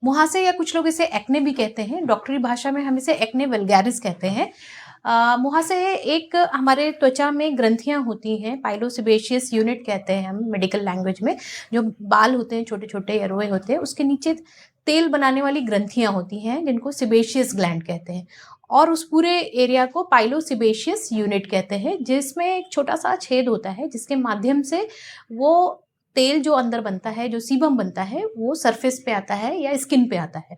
मुहासे या कुछ लोग इसे एक्ने भी कहते हैं, डॉक्टरी भाषा में हम इसे एक्ने वल्गैरिस कहते हैं। मुहासे एक हमारे त्वचा में ग्रंथियां होती हैं, पाइलोसेबेशियस यूनिट कहते हैं हम मेडिकल लैंग्वेज में। जो बाल होते हैं छोटे छोटे या रोए होते हैं, उसके नीचे तेल बनाने वाली ग्रंथियां होती हैं जिनको सिबेशियस ग्लैंड कहते हैं, और उस पूरे एरिया को पाइलोसिबेशियस यूनिट कहते हैं, जिसमें एक छोटा सा छेद होता है जिसके माध्यम से वो तेल जो अंदर बनता है, जो सीबम बनता है, वो सरफेस पे आता है या स्किन पे आता है।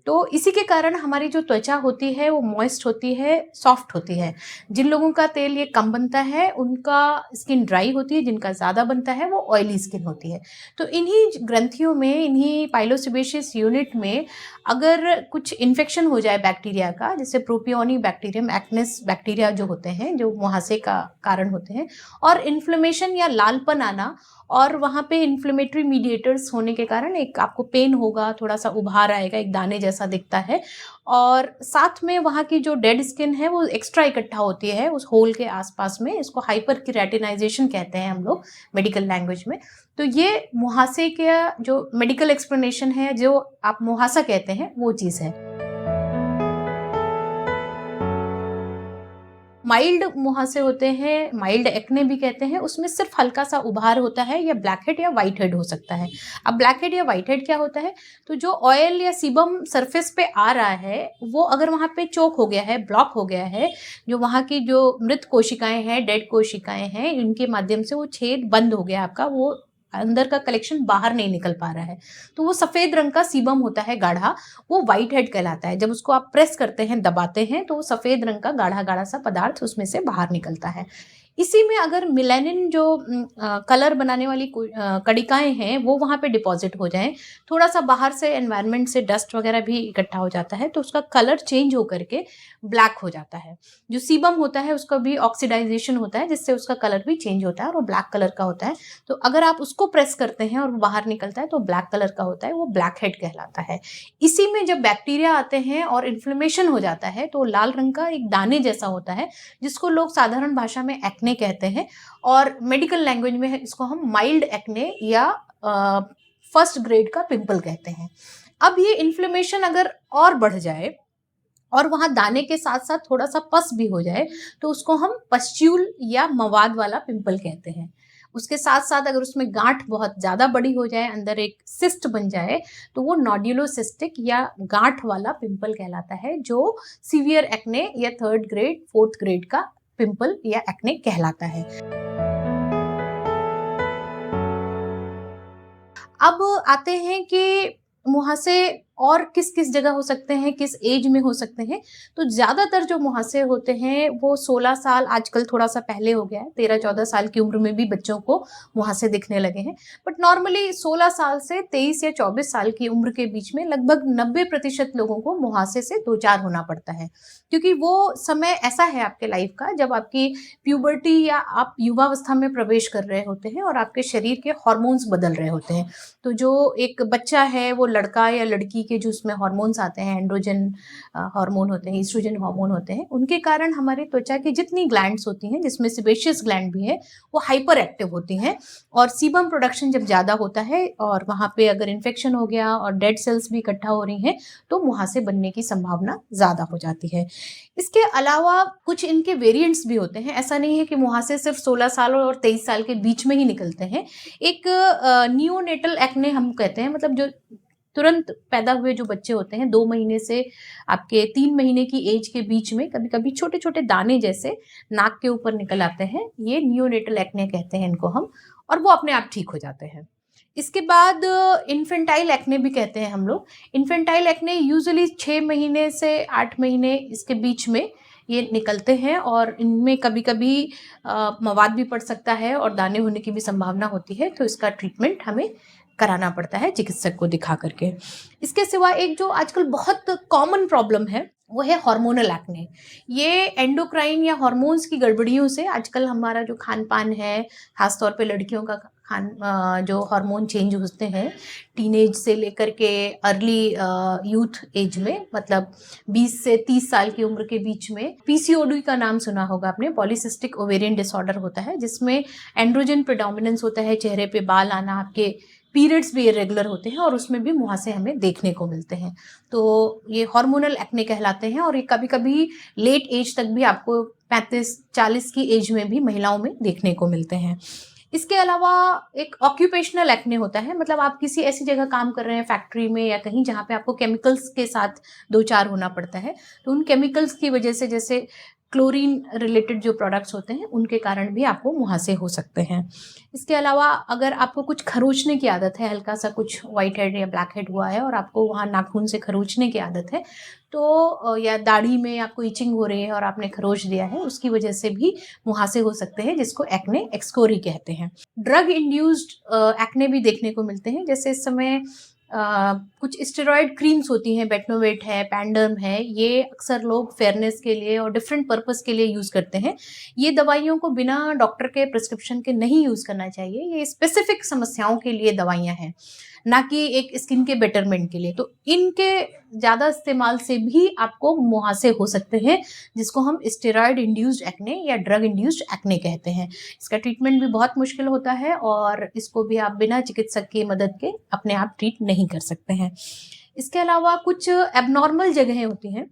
तो इसी के कारण हमारी जो त्वचा होती है वो मॉइस्ट होती है, सॉफ्ट होती है। जिन लोगों का तेल ये कम बनता है उनका स्किन ड्राई होती है, जिनका ज़्यादा बनता है वो ऑयली स्किन होती है। तो इन्हीं ग्रंथियों में, इन्हीं पाइलोसेबेशियस यूनिट में अगर कुछ इन्फेक्शन हो जाए बैक्टीरिया का, जैसे प्रोपियोनी बैक्टीरियम एक्नेस बैक्टीरिया जो होते हैं, जो मुहासे का कारण होते हैं, और इन्फ्लेमेशन या लालपन आना, और वहाँ पे इन्फ्लेमेटरी मीडिएटर्स होने के कारण एक आपको पेन होगा, थोड़ा सा उभार आएगा, एक दाने जैसा दिखता है, और साथ में वहाँ की जो डेड स्किन है वो एक्स्ट्रा इकट्ठा होती है उस होल के आसपास में। इसको हाइपर केराटिनाइजेशन कहते हैं हम लोग मेडिकल लैंग्वेज में। तो ये मुहासे का जो मेडिकल एक्सप्लेनेशन है, जो आप मुहासा कहते हैं, वो चीज़ है। माइल्ड मुहासे होते हैं, माइल्ड एक्ने भी कहते हैं, उसमें सिर्फ हल्का सा उभार होता है, या ब्लैक हेड या व्हाइट हेड हो सकता है। अब ब्लैक हेड या व्हाइट हेड क्या होता है? तो जो ऑयल या सीबम सरफेस पे आ रहा है, वो अगर वहाँ पे चोक हो गया है, ब्लॉक हो गया है, जो वहाँ की जो मृत कोशिकाएं हैं, डेड कोशिकाएं हैं, इनके माध्यम से वो छेद बंद हो गया आपका, वो अंदर का कलेक्शन बाहर नहीं निकल पा रहा है, तो वो सफेद रंग का सीबम होता है गाढ़ा, वो व्हाइट हेड कहलाता है। जब उसको आप प्रेस करते हैं, दबाते हैं, तो वो सफेद रंग का गाढ़ा गाढ़ा सा पदार्थ उसमें से बाहर निकलता है। इसी में अगर मिलेनिन जो कलर बनाने वाली कणिकाएं हैं, वो वहां पे डिपॉजिट हो जाएं, थोड़ा सा बाहर से एनवायरनमेंट से डस्ट वगैरह भी इकट्ठा हो जाता है, तो उसका कलर चेंज होकर के ब्लैक हो जाता है। जो सीबम होता है उसका भी ऑक्सीडाइजेशन होता है, जिससे उसका कलर भी चेंज होता है और वो ब्लैक कलर का होता है। तो अगर आप उसको प्रेस करते हैं और वो बाहर निकलता है तो ब्लैक कलर का होता है, वो ब्लैक हेड कहलाता है। इसी में जब बैक्टीरिया आते हैं और इन्फ्लेमेशन हो जाता है, तो लाल रंग का एक दाने जैसा होता है, जिसको लोग साधारण भाषा में एक्ने कहते हैं, और मेडिकल लैंग्वेज में इसको हम माइल्ड एक्ने या फर्स्ट ग्रेड का पिंपल कहते हैं। अब ये इन्फ्लेमेशन अगर और बढ़ जाए और वहां दाने के साथ साथ थोड़ा सा पस भी हो जाए, तो उसको हम पस्ट्यूल या मवाद वाला पिंपल कहते हैं। उसके साथ साथ अगर उसमें गांठ बहुत ज्यादा बड़ी हो जाए, अंदर एक सिस्ट बन जाए, तो वो नोड्यूलोसिस्टिक या गांठ वाला पिंपल कहलाता है, जो सीवियर एक्ने या थर्ड ग्रेड, फोर्थ ग्रेड का पिंपल या एक्ने कहलाता है। अब आते हैं कि मुहासे और किस किस जगह हो सकते हैं, किस एज में हो सकते हैं। तो ज्यादातर जो मुहासे होते हैं वो 16 साल, आजकल थोड़ा सा पहले हो गया है, 13-14 साल की उम्र में भी बच्चों को मुहासे दिखने लगे हैं। बट नॉर्मली 16 साल से 23 या 24 साल की उम्र के बीच में लगभग 90% लोगों को मुहासे से दो चार होना पड़ता है, क्योंकि वो समय ऐसा है आपके लाइफ का जब आपकी प्यूबर्टी या आप युवावस्था में प्रवेश कर रहे होते हैं और आपके शरीर के हॉर्मोन्स बदल रहे होते हैं। तो जो एक बच्चा है, वो लड़का या लड़की के जो उसमें हॉर्मोन्स आते हैं, एंड्रोजन हार्मोन होते हैं, ईस्ट्रोजन हार्मोन होते हैं, उनके कारण हमारी त्वचा की जितनी ग्लैंड्स होती हैं, जिसमें सेबेशियस ग्लैंड भी है, वो हाइपर एक्टिव होती हैं, और सीबम प्रोडक्शन जब ज्यादा होता है और वहां पे अगर इन्फेक्शन हो गया और डेड सेल्स भी इकट्ठा हो रही हैं, तो मुहासे बनने की संभावना ज्यादा हो जाती है। इसके अलावा कुछ इनके वेरिएंट्स भी होते हैं। ऐसा नहीं है कि मुहासे सिर्फ 16 साल और 23 साल के बीच में ही निकलते हैं। एक नियोनेटल एक्ने हम कहते हैं, मतलब जो तुरंत पैदा हुए जो बच्चे होते हैं, 2 महीने से आपके 3 महीने की एज के बीच में कभी कभी छोटे छोटे दाने जैसे नाक के ऊपर निकल आते हैं, ये नियोनेटल एक्ने कहते हैं इनको हम, और वो अपने आप ठीक हो जाते हैं। इसके बाद इन्फेंटाइल एक्ने भी कहते हैं हम लोग। इन्फेंटाइल एक्ने यूजुअली 6 महीने से 8 महीने इसके बीच में ये निकलते हैं, और इनमें कभी कभी मवाद भी पड़ सकता है और दाने होने की भी संभावना होती है, तो इसका ट्रीटमेंट हमें कराना पड़ता है चिकित्सक को दिखा करके। इसके सिवा एक जो आजकल बहुत कॉमन प्रॉब्लम है, वो है हार्मोनल एक्ने। ये एंडोक्राइन या हार्मोन्स की गड़बड़ियों से आजकल हमारा जो खान पान है, खासतौर पे लड़कियों का जो हार्मोन चेंज होते हैं टीनेज से लेकर के अर्ली यूथ एज में, मतलब 20 से 30 साल की उम्र के बीच में, पीसीओडी का नाम सुना होगा आपने, पॉलीसिस्टिक ओवेरियन डिसऑर्डर होता है, जिसमें एंड्रोजन प्रेडोमिनेंस होता है, चेहरे पे बाल आना, आपके पीरियड्स भी इरेगुलर होते हैं और उसमें भी मुहासे हमें देखने को मिलते हैं। तो ये हार्मोनल एक्ने कहलाते हैं और ये कभी कभी लेट एज तक भी आपको 35-40 की एज में भी महिलाओं में देखने को मिलते हैं। इसके अलावा एक ऑक्यूपेशनल एक्ने होता है, मतलब आप किसी ऐसी जगह काम कर रहे हैं, फैक्ट्री में या कहीं, जहाँ पे आपको केमिकल्स के साथ दो चार होना पड़ता है, तो उन केमिकल्स की वजह से, जैसे क्लोरीन रिलेटेड जो प्रोडक्ट्स होते हैं, उनके कारण भी आपको मुहासे हो सकते हैं। इसके अलावा अगर आपको कुछ खरोचने की आदत है, हल्का सा कुछ व्हाइट हेड या ब्लैक हेड हुआ है और आपको वहाँ नाखून से खरोचने की आदत है, तो या दाढ़ी में आपको इचिंग हो रही है और आपने खरोच दिया है, उसकी वजह से भी मुहासे हो सकते हैं, जिसको एक्ने एक्सकोरी कहते हैं। ड्रग इंड्यूस्ड एक्ने भी देखने को मिलते हैं, जैसे इस समय कुछ स्टेरॉयड क्रीम्स होती हैं, बेटनोवेट है, पैंडर्म है, ये अक्सर लोग फेयरनेस के लिए और डिफरेंट पर्पस के लिए यूज़ करते हैं। ये दवाइयों को बिना डॉक्टर के प्रिस्क्रिप्शन के नहीं यूज़ करना चाहिए, ये स्पेसिफिक समस्याओं के लिए दवाइयाँ हैं, ना कि एक स्किन के बेटरमेंट के लिए। तो इनके ज़्यादा इस्तेमाल से भी आपको मुहासे हो सकते हैं, जिसको हम स्टेरॉयड इंड्यूस्ड एक्ने या ड्रग इंड्यूस्ड एक्ने कहते हैं। इसका ट्रीटमेंट भी बहुत मुश्किल होता है और इसको भी आप बिना चिकित्सक की मदद के अपने आप ट्रीट नहीं कर सकते हैं। इसके अलावा कुछ एबनॉर्मल जगहें होती हैं,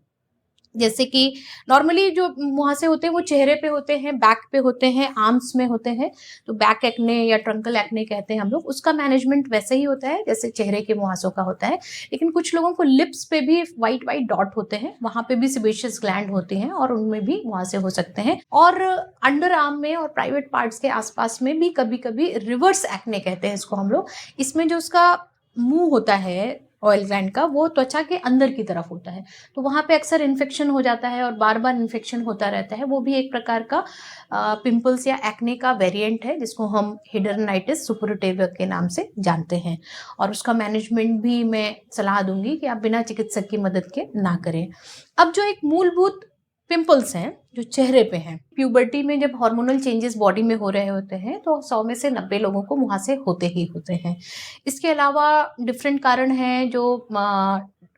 जैसे कि नॉर्मली जो मुहासे होते हैं वो चेहरे पे होते हैं, बैक पे होते हैं, आर्म्स में होते हैं, तो बैक एक्ने या ट्रंकल एक्ने कहते हैं हम लोग। उसका मैनेजमेंट वैसे ही होता है जैसे चेहरे के मुहासों का होता है, लेकिन कुछ लोगों को लिप्स पे भी वाइट वाइट डॉट होते हैं, वहां पे भी सिबेशियस ग्लैंड होती हैं और उनमें भी मुहासे हो सकते हैं। और अंडर आर्म में और प्राइवेट पार्ट्स के आसपास में भी कभी कभी रिवर्स एक्ने कहते हैं इसको हम लोग। इसमें जो उसका मुंह होता है ऑयल ग्लैंड का, वो त्वचा के अंदर की तरफ होता है, तो वहाँ पे अक्सर इन्फेक्शन हो जाता है और बार बार इन्फेक्शन होता रहता है। वो भी एक प्रकार का पिंपल्स या एक्ने का वेरिएंट है, जिसको हम हिडरनाइटिस सुपरटिवा के नाम से जानते हैं। और उसका मैनेजमेंट भी मैं सलाह दूंगी कि आप बिना चिकित्सक की मदद के ना करें। अब जो एक मूलभूत पिंपल्स हैं जो चेहरे पे हैं, प्यूबर्टी में जब हार्मोनल चेंजेस बॉडी में हो रहे होते हैं, तो 100 में से 90 लोगों को मुहासे होते ही होते हैं। इसके अलावा डिफरेंट कारण हैं, जो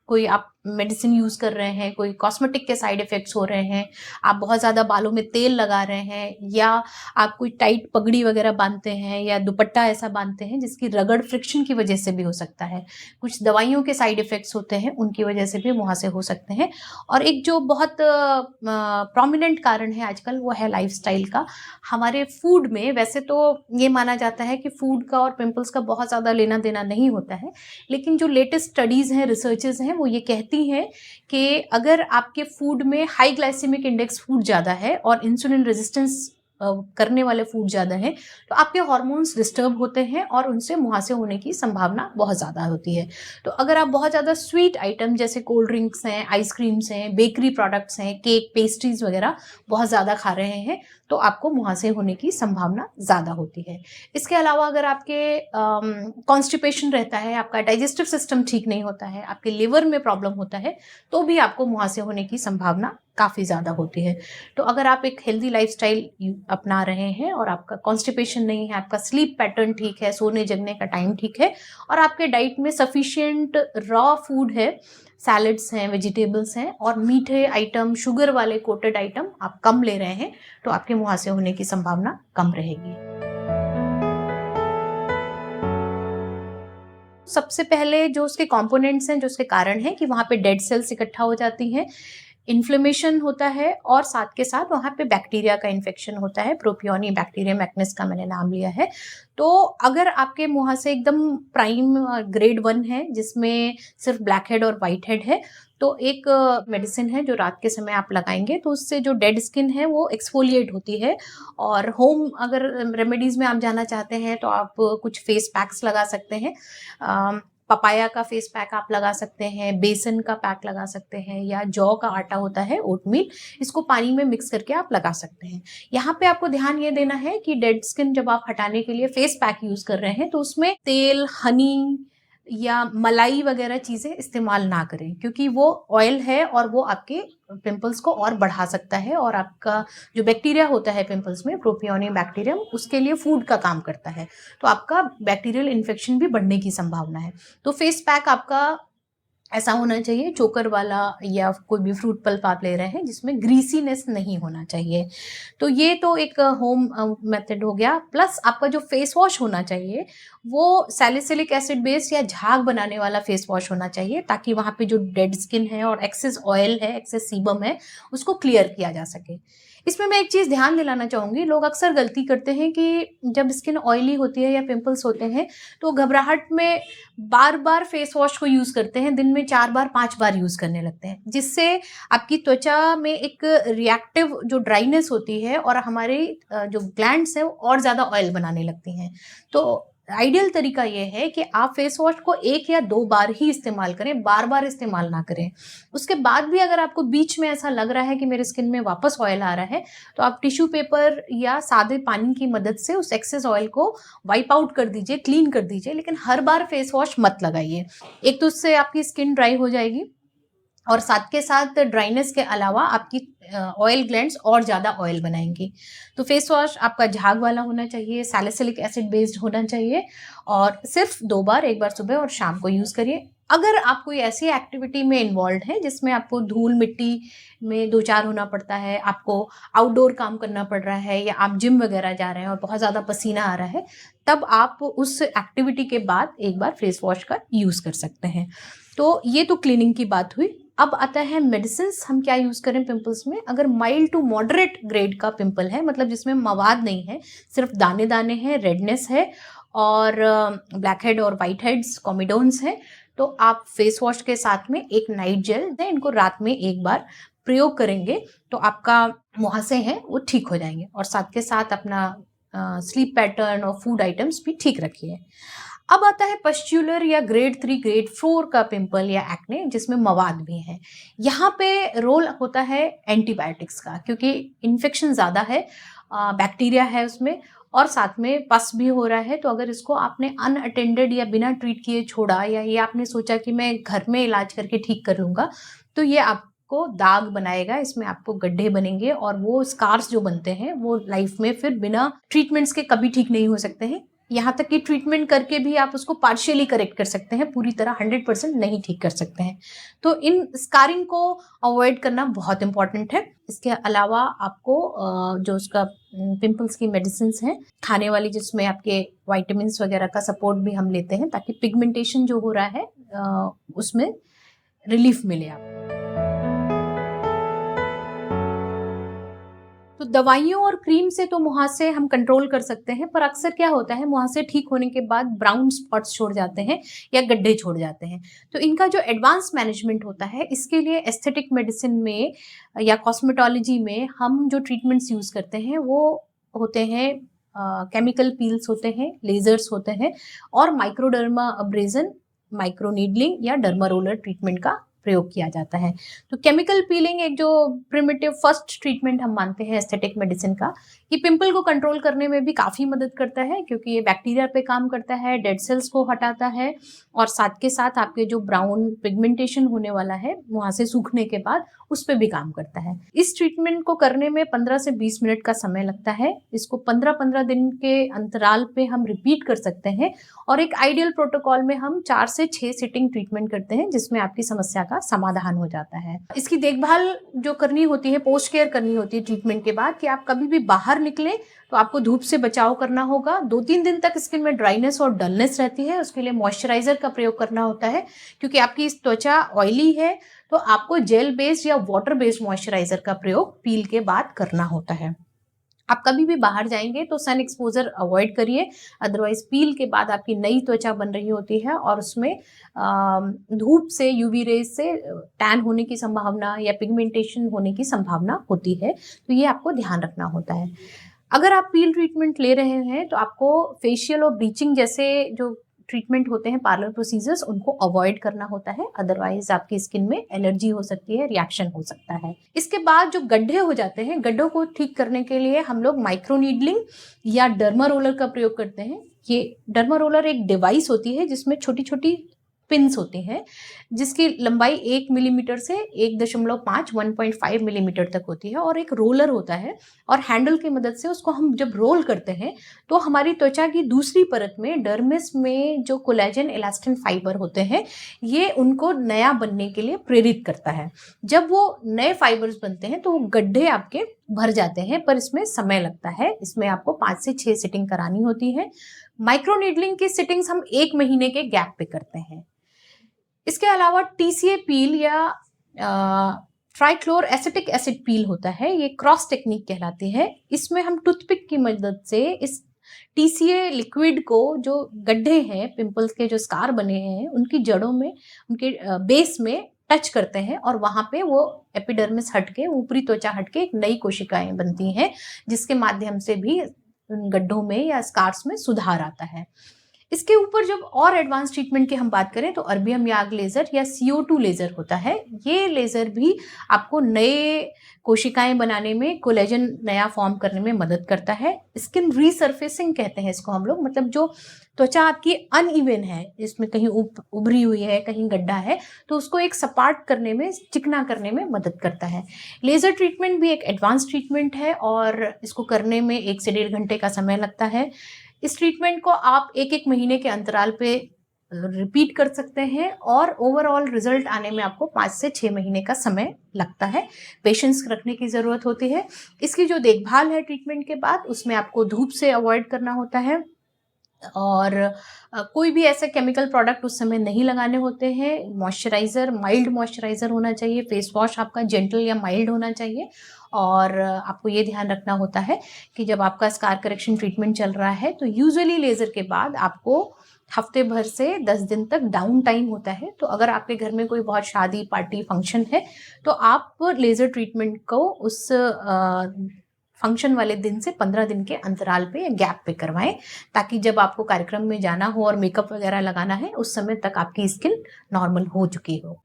कोई आप मेडिसिन यूज़ कर रहे हैं, कोई कॉस्मेटिक के साइड इफ़ेक्ट्स हो रहे हैं, आप बहुत ज़्यादा बालों में तेल लगा रहे हैं, या आप कोई टाइट पगड़ी वगैरह बांधते हैं या दुपट्टा ऐसा बांधते हैं जिसकी रगड़ फ्रिक्शन की वजह से भी हो सकता है। कुछ दवाइयों के साइड इफ़ेक्ट्स होते हैं, उनकी वजह से भी मुहासे हो सकते हैं। और एक जो बहुत प्रोमिनेंट कारण है आजकल, वो है लाइफ़स्टाइल का। हमारे फूड में वैसे तो ये माना जाता है कि फूड का और पिंपल्स का बहुत ज़्यादा लेना देना नहीं होता है, लेकिन जो लेटेस्ट स्टडीज़ हैं, रिसर्चेज़ हैं, वो ये कहती हैं कि अगर आपके फूड में हाई ग्लाइसेमिक इंडेक्स फूड ज़्यादा है और इंसुलिन रेजिस्टेंस करने वाले फूड ज़्यादा हैं, तो आपके हार्मोन्स डिस्टर्ब होते हैं और उनसे मुहासे होने की संभावना बहुत ज़्यादा होती है। तो अगर आप बहुत ज़्यादा स्वीट आइटम जैसे कोल्ड ड्रिंक्स हैं, आइसक्रीम्स हैं, बेकरी प्रोडक्ट्स हैं, केक, पेस्ट्रीज वगैरह बहुत ज़्यादा खा रहे हैं, तो आपको मुहासे होने की संभावना ज़्यादा होती है। इसके अलावा अगर आपके कॉन्स्टिपेशन रहता है, आपका डाइजेस्टिव सिस्टम ठीक नहीं होता है, आपके लिवर में प्रॉब्लम होता है, तो भी आपको मुहासे होने की संभावना काफ़ी ज़्यादा होती है। तो अगर आप एक हेल्दी लाइफस्टाइल अपना रहे हैं और आपका कॉन्स्टिपेशन नहीं है, आपका स्लीप पैटर्न ठीक है, सोने जगने का टाइम ठीक है, और आपके डाइट में सफिशिएंट रॉ फूड है, सैलड्स हैं, वेजिटेबल्स हैं, और मीठे आइटम, शुगर वाले कोटेड आइटम आप कम ले रहे हैं, तो आपके मुहासे होने की संभावना कम रहेगी। सबसे पहले जो उसके कंपोनेंट्स हैं, जो उसके कारण हैं, कि वहाँ पे डेड सेल्स इकट्ठा हो जाती हैं, इन्फ्लेमेशन होता है, और साथ के साथ वहाँ पे बैक्टीरिया का इन्फेक्शन होता है। प्रोपियोनी बैक्टीरियम एक्नेस का मैंने नाम लिया है। तो अगर आपके मुहासे एकदम प्राइम ग्रेड 1 है, जिसमें सिर्फ ब्लैक हेड और वाइट हेड है, तो एक मेडिसिन है जो रात के समय आप लगाएंगे, तो उससे जो डेड स्किन है वो एक्सफोलिएट होती है। और होम अगर रेमेडीज़ में आप जाना चाहते हैं, तो आप कुछ फेस पैक्स लगा सकते हैं। पपाया का फेस पैक आप लगा सकते हैं, बेसन का पैक लगा सकते हैं, या जौ का आटा होता है, ओटमील, इसको पानी में मिक्स करके आप लगा सकते हैं। यहाँ पे आपको ध्यान ये देना है कि डेड स्किन जब आप हटाने के लिए फेस पैक यूज कर रहे हैं, तो उसमें तेल, हनी या मलाई वगैरह चीजें इस्तेमाल ना करें, क्योंकि वो ऑयल है और वो आपके पिंपल्स को और बढ़ा सकता है, और आपका जो बैक्टीरिया होता है पिंपल्स में, प्रोपियोनियम बैक्टीरियम, उसके लिए फूड का काम करता है, तो आपका बैक्टीरियल इन्फेक्शन भी बढ़ने की संभावना है। तो फेस पैक आपका ऐसा होना चाहिए चोकर वाला, या कोई भी फ्रूट पल्प आप ले रहे हैं जिसमें ग्रीसीनेस नहीं होना चाहिए। तो ये तो एक होम मेथड हो गया। प्लस आपका जो फेस वॉश होना चाहिए वो सैलिसिलिक एसिड बेस्ड या झाग बनाने वाला फेस वॉश होना चाहिए, ताकि वहाँ पे जो डेड स्किन है और एक्सेस ऑयल है, एक्सेस सीबम है, उसको क्लियर किया जा सके। इसमें मैं एक चीज़ ध्यान दिलाना चाहूँगी, लोग अक्सर गलती करते हैं कि जब स्किन ऑयली होती है या पिंपल्स होते हैं तो घबराहट में बार बार फेस वॉश को यूज़ करते हैं, दिन में 4 बार 5 बार यूज़ करने लगते हैं, जिससे आपकी त्वचा में एक रिएक्टिव जो ड्राइनेस होती है और हमारे जो ग्लैंड्स हैं वो और ज़्यादा ऑयल बनाने लगती हैं। तो आइडियल तरीका ये है कि आप फेस वॉश को 1 या 2 बार ही इस्तेमाल करें, बार बार इस्तेमाल ना करें। उसके बाद भी अगर आपको बीच में ऐसा लग रहा है कि मेरे स्किन में वापस ऑयल आ रहा है, तो आप टिश्यू पेपर या सादे पानी की मदद से उस एक्सेस ऑयल को वाइप आउट कर दीजिए, क्लीन कर दीजिए, लेकिन हर बार फेस वॉश मत लगाइए। एक तो उससे आपकी स्किन ड्राई हो जाएगी और साथ के साथ ड्राइनेस के अलावा आपकी ऑयल ग्लैंड्स और ज़्यादा ऑयल बनाएंगी। तो फेस वॉश आपका झाग वाला होना चाहिए, सैलिसिलिक एसिड बेस्ड होना चाहिए और सिर्फ 2 बार, एक बार सुबह और शाम को यूज़ करिए। अगर आप कोई ऐसी एक्टिविटी में इन्वॉल्व है जिसमें आपको धूल मिट्टी में दो चार होना पड़ता है, आपको आउटडोर काम करना पड़ रहा है, या आप जिम वगैरह जा रहे हैं और बहुत ज़्यादा पसीना आ रहा है, तब आप उस एक्टिविटी के बाद एक बार फेस वॉश का यूज़ कर सकते हैं। तो ये तो क्लीनिंग की बात हुई। अब आता है मेडिसिन हम क्या यूज़ करें पिंपल्स में। अगर माइल्ड टू मॉडरेट ग्रेड का पिंपल है, मतलब जिसमें मवाद नहीं है, सिर्फ दाने दाने हैं, रेडनेस है और ब्लैक हेड और वाइट हेड्स, कॉमिडोन्स हैं, तो आप फेस वॉश के साथ में एक नाइट जेल है, इनको रात में एक बार प्रयोग करेंगे तो आपका मुहासे हैं वो ठीक हो जाएंगे। और साथ के साथ अपना स्लीप पैटर्न और फूड आइटम्स भी ठीक रखिए। अब आता है पस्ट्यूलर या ग्रेड 3 ग्रेड 4 का पिंपल या एक्ने जिसमें मवाद भी है। यहाँ पे रोल होता है एंटीबायोटिक्स का, क्योंकि इन्फेक्शन ज़्यादा है, बैक्टीरिया है उसमें और साथ में पस भी हो रहा है। तो अगर इसको आपने अनअटेंडेड या बिना ट्रीट किए छोड़ा, या ये आपने सोचा कि मैं घर में इलाज करके ठीक कर लूँगा, तो ये आपको दाग बनाएगा, इसमें आपको गड्ढे बनेंगे और वो स्कार्स जो बनते हैं वो लाइफ में फिर बिना ट्रीटमेंट्स के कभी ठीक नहीं हो सकते हैं। यहाँ तक कि ट्रीटमेंट करके भी आप उसको पार्शियली करेक्ट कर सकते हैं, पूरी तरह 100% नहीं ठीक कर सकते हैं। तो इन स्कारिंग को अवॉइड करना बहुत इंपॉर्टेंट है। इसके अलावा आपको जो उसका पिंपल्स की मेडिसिन हैं खाने वाली, जिसमें आपके वाइटामिन्स वगैरह का सपोर्ट भी हम लेते हैं, ताकि पिगमेंटेशन जो हो रहा है उसमें रिलीफ मिले आपको। तो दवाइयों और क्रीम से तो मुहासे हम कंट्रोल कर सकते हैं, पर अक्सर क्या होता है, मुहासे ठीक होने के बाद ब्राउन स्पॉट्स छोड़ जाते हैं या गड्ढे छोड़ जाते हैं। तो इनका जो एडवांस मैनेजमेंट होता है, इसके लिए एस्थेटिक मेडिसिन में या कॉस्मेटोलॉजी में हम जो ट्रीटमेंट्स यूज़ करते हैं वो होते हैं केमिकल पील्स होते हैं, लेजर्स होते हैं और माइक्रोडर्मा अब्रेजन, माइक्रो नीडलिंग या डर्मा रोलर ट्रीटमेंट का प्रयोग किया जाता है। तो केमिकल पीलिंग एक जो प्रिमिटिव फर्स्ट ट्रीटमेंट हम मानते हैं एस्थेटिक मेडिसिन का, ये पिंपल को कंट्रोल करने में भी काफ़ी मदद करता है, क्योंकि ये बैक्टीरिया पे काम करता है, डेड सेल्स को हटाता है और साथ के साथ आपके जो ब्राउन पिगमेंटेशन होने वाला है वहाँ से सूखने के बाद उस पर भी काम करता है। इस ट्रीटमेंट को करने में 15 से 20 मिनट का समय लगता है। इसको 15-15 दिन के अंतराल पे हम रिपीट कर सकते हैं और एक आइडियल प्रोटोकॉल में हम 4 से 6 सिटिंग ट्रीटमेंट करते हैं, जिसमें आपकी समस्या का समाधान हो जाता है। इसकी देखभाल जो करनी होती है, पोस्ट केयर करनी होती है ट्रीटमेंट के बाद, कि आप कभी भी बाहर निकले तो आपको धूप से बचाव करना होगा। 2-3 दिन तक स्किन में ड्राइनेस और डलनेस रहती है, उसके लिए मॉइस्चराइजर का प्रयोग करना होता है, क्योंकि आपकी त्वचा ऑयली है तो आपको जेल बेस्ड या वाटर बेस्ड मॉइस्चराइजर का प्रयोग पील के बाद करना होता है। आप कभी भी बाहर जाएंगे तो सन एक्सपोजर अवॉइड करिए, अदरवाइज पील के बाद आपकी नई त्वचा बन रही होती है और उसमें धूप से, यूवी रेज से टैन होने की संभावना या पिगमेंटेशन होने की संभावना होती है। तो ये आपको ध्यान रखना होता है। अगर आप पील ट्रीटमेंट ले रहे हैं तो आपको फेशियल और ब्लीचिंग जैसे जो ट्रीटमेंट होते हैं, पार्लर प्रोसीजर्स, उनको अवॉइड करना होता है, अदरवाइज आपकी स्किन में एलर्जी हो सकती है, रिएक्शन हो सकता है। इसके बाद जो गड्ढे हो जाते हैं, गड्ढों को ठीक करने के लिए हम लोग माइक्रो नीडलिंग या डर्मा रोलर का प्रयोग करते हैं। ये डर्मा रोलर एक डिवाइस होती है जिसमें छोटी छोटी पिन्स होती हैं जिसकी लंबाई 1 मिलीमीटर से 1.5 मिलीमीटर तक होती है, और एक रोलर होता है, और हैंडल की मदद से उसको हम जब रोल करते हैं तो हमारी त्वचा की दूसरी परत में, डर्मिस में, जो कोलेजन इलास्टिन फाइबर होते हैं, ये उनको नया बनने के लिए प्रेरित करता है। जब वो नए फाइबर्स बनते हैं तो वो गड्ढे आपके भर जाते हैं, पर इसमें समय लगता है। इसमें आपको 5 से 6 सिटिंग करानी होती है। माइक्रोनीडलिंग की सिटिंग्स हम 1 महीने के गैप पे करते हैं। इसके अलावा टीसीए पील या ट्राइक्लोर एसिटिक एसिड पील होता है, ये क्रॉस टेक्निक कहलाती है। इसमें हम टूथपिक की मदद से इस टीसीए लिक्विड को, जो गड्ढे हैं, पिंपल्स के जो स्कार बने हैं, उनकी जड़ों में, उनके बेस में टच करते हैं, और वहां पे वो एपिडर्मिस हटके, ऊपरी त्वचा हटके एक नई कोशिकाएं बनती हैं, जिसके माध्यम से भी उन गड्ढों में या स्कार्स में सुधार आता है। इसके ऊपर जब और एडवांस ट्रीटमेंट की हम बात करें तो अर्बियम याग लेजर या CO2 लेजर होता है। ये लेजर भी आपको नए कोशिकाएं बनाने में, कोलेजन नया फॉर्म करने में मदद करता है। स्किन रीसर्फेसिंग कहते हैं इसको हम लोग, मतलब जो त्वचा आपकी अनइवन है, इसमें कहीं उभरी हुई है, कहीं गड्ढा है, तो उसको एक सपाट करने में, चिकना करने में मदद करता है। लेजर ट्रीटमेंट भी एक एडवांस ट्रीटमेंट है, और इसको करने में 1 से 1.5 घंटे का समय लगता है। इस ट्रीटमेंट को आप 1-1 महीने के अंतराल पे रिपीट कर सकते हैं, और ओवरऑल रिजल्ट आने में आपको 5 से 6 महीने का समय लगता है। पेशेंस रखने की ज़रूरत होती है। इसकी जो देखभाल है ट्रीटमेंट के बाद, उसमें आपको धूप से अवॉइड करना होता है, और कोई भी ऐसे केमिकल प्रोडक्ट उस समय नहीं लगाने होते हैं। मॉइस्चराइज़र, माइल्ड मॉइस्चराइज़र होना चाहिए। फेस वॉश आपका जेंटल या माइल्ड होना चाहिए, और आपको ये ध्यान रखना होता है कि जब आपका स्कार करेक्शन ट्रीटमेंट चल रहा है तो यूजुअली लेज़र के बाद आपको हफ्ते भर से 10 दिन तक डाउन टाइम होता है। तो अगर आपके घर में कोई बहुत शादी, पार्टी, फंक्शन है, तो आप लेज़र ट्रीटमेंट को उस फंक्शन वाले दिन से 15 दिन के अंतराल पे या गैप पे करवाएं, ताकि जब आपको कार्यक्रम में जाना हो और मेकअप वगैरह लगाना है, उस समय तक आपकी स्किन नॉर्मल हो चुकी हो।